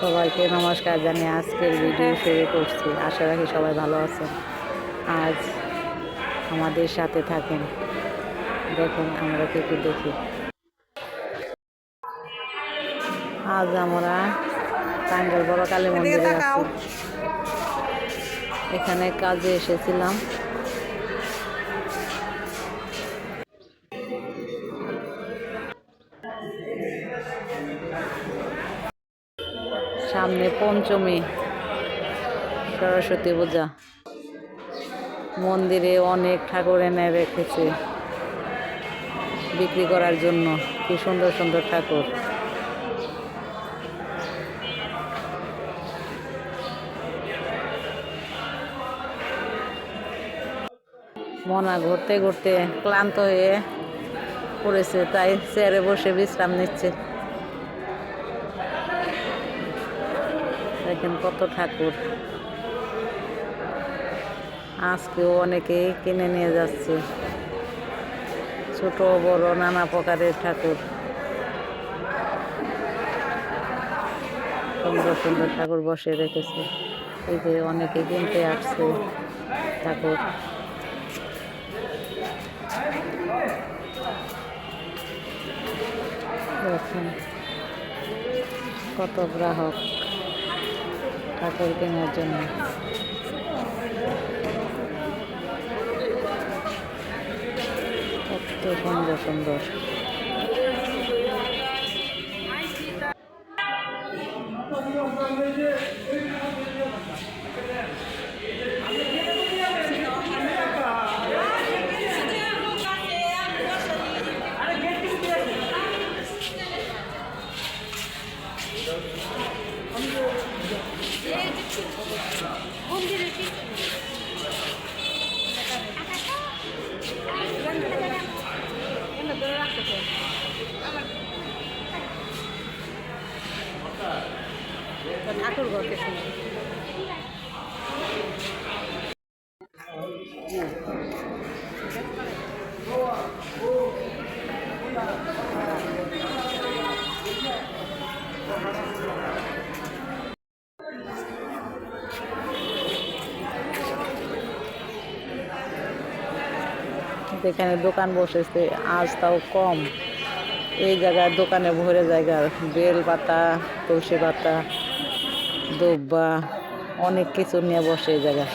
সবাইকে নমস্কার জানিয়ে আজকের ভিডিও শুরু করছি। আশা রাখি সবাই ভালো আছেন। আজ আমাদের সাথে থাকেন, দেখুন আমরা কি কি দেখি। আজ আমরা টাঙ্গাইল বড় কালী মন্দিরে আছি। এখানে কাজে এসেছিলাম। সামনে পঞ্চমী, সরস্বতী পূজা। মন্দিরে অনেক ঠাকুর এনে রেখেছে বিক্রি করার জন্য। কি সুন্দর সুন্দর ঠাকুর। মনা ঘুরতে ঘুরতে ক্লান্ত হয়ে পড়েছে, তাই চেয়ারে বসে বিশ্রাম নিচ্ছে। দেখেন কত ঠাকুর। আজকেও অনেকেই কিনে নিয়ে যাচ্ছে, ছোট বড় নানা প্রকারের ঠাকুর। সুন্দর সুন্দর ঠাকুর বসে রেখেছে। এই যে অনেকে কিনতে আসছে ঠাকুর। দেখুন কত গ্রাহক ঠাকুর কেনার জন্য। কত সুন্দর সুন্দর। ঠাকুর ঘরকে শুনে এখানে দোকান বসেছে। আজ তাও কম। এই জায়গায় দোকানে ভরে জায়গা, বেল পাতা, তুলসী পাতা, দুব্বা, অনেক কিছু নিয়ে বসে এই জায়গায়।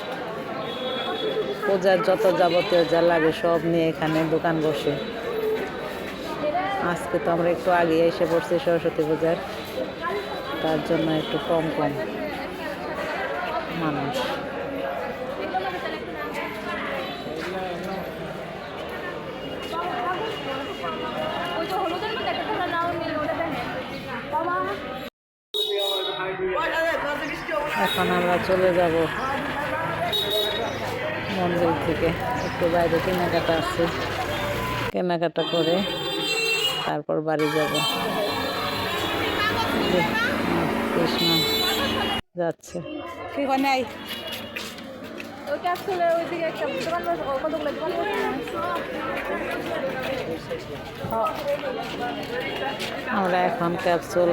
পূজার যত যাবতীয় যা লাগে সব নিয়ে এখানে দোকান বসে। আজকে তো আমরা একটু আগে এসে পড়ছি সরস্বতী পূজার, তার জন্য একটু কম কম মানুষ। এখন আমরা চলে যাব মন্দির থেকে। একটু বাইরে কেনাকাটা আছে, কেনাকাটা করে তারপর বাড়ি যাব। কৃষ্ণ যাচ্ছে। আমরা এখন ক্যাপসুল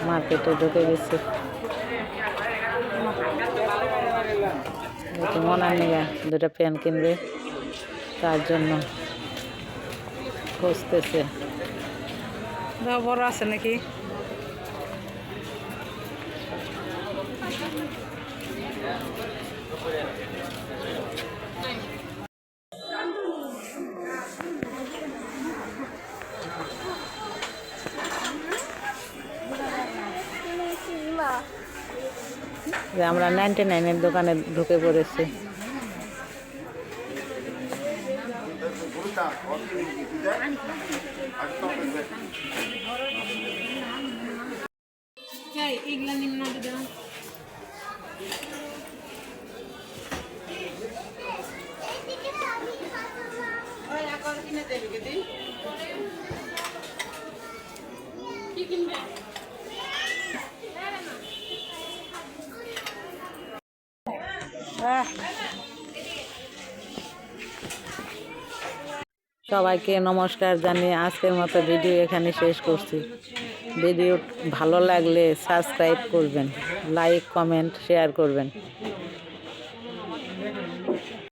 মার্কেটে ঢুকে গেছি। মনার নিয়ে দুটা পেন কিনবে, তার জন্য খুঁজতেছে। বড় আছে নাকি? আমরা 99-এর দোকানে ঢুকে পড়েছি। সবাইকে নমস্কার জানিয়ে আজকের মতো ভিডিও এখানে শেষ করছি। ভিডিও ভালো লাগলে সাবস্ক্রাইব করবেন, লাইক কমেন্ট শেয়ার করবেন।